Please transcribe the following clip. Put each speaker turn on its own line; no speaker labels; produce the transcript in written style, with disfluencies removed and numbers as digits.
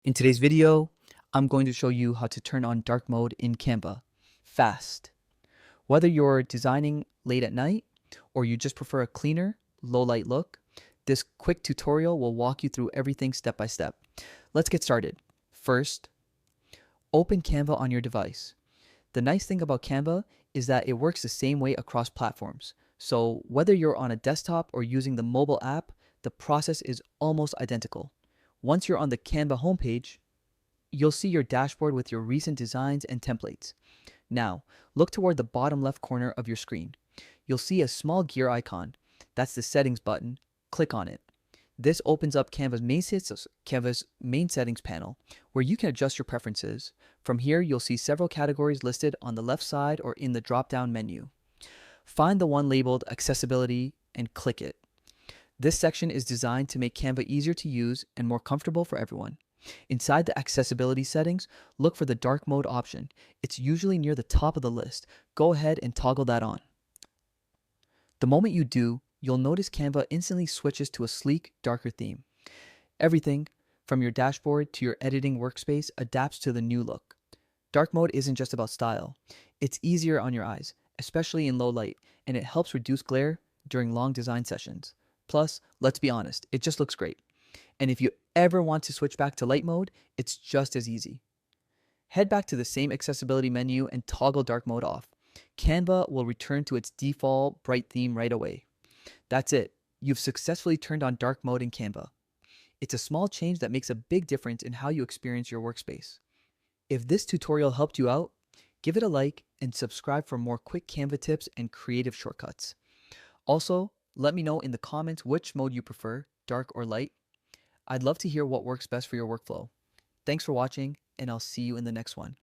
In today's video, I'm going to show you how to turn on dark mode in Canva fast. Whether you're designing late at night or you just prefer a cleaner, low light look, this quick tutorial will walk you through everything step by step. Let's get started. First, open Canva on your device. The nice thing about Canva is that it works the same way across platforms. So whether you're on a desktop or using the mobile app, the process is almost identical. Once you're on the Canva homepage, you'll see your dashboard with your recent designs and templates. Now, look toward the bottom left corner of your screen. You'll see a small gear icon. That's the settings button. Click on it. This opens up Canva's main settings panel, where you can adjust your preferences. From here, you'll see several categories listed on the left side or in the drop-down menu. Find the one labeled Accessibility and click it. This section is designed to make Canva easier to use and more comfortable for everyone. Inside the accessibility settings, look for the dark mode option. It's usually near the top of the list. Go ahead and toggle that on. The moment you do, you'll notice Canva instantly switches to a sleek, darker theme. Everything, from your dashboard to your editing workspace, adapts to the new look. Dark mode isn't just about style. It's easier on your eyes, especially in low light, and it helps reduce glare during long design sessions. Plus, let's be honest, it just looks great. And if you ever want to switch back to light mode, it's just as easy. Head back to the same accessibility menu and toggle dark mode off. Canva will return to its default bright theme right away. That's it. You've successfully turned on dark mode in Canva. It's a small change that makes a big difference in how you experience your workspace. If this tutorial helped you out, give it a like and subscribe for more quick Canva tips and creative shortcuts. Also, let me know in the comments which mode you prefer, dark or light. I'd love to hear what works best for your workflow. Thanks for watching, and I'll see you in the next one.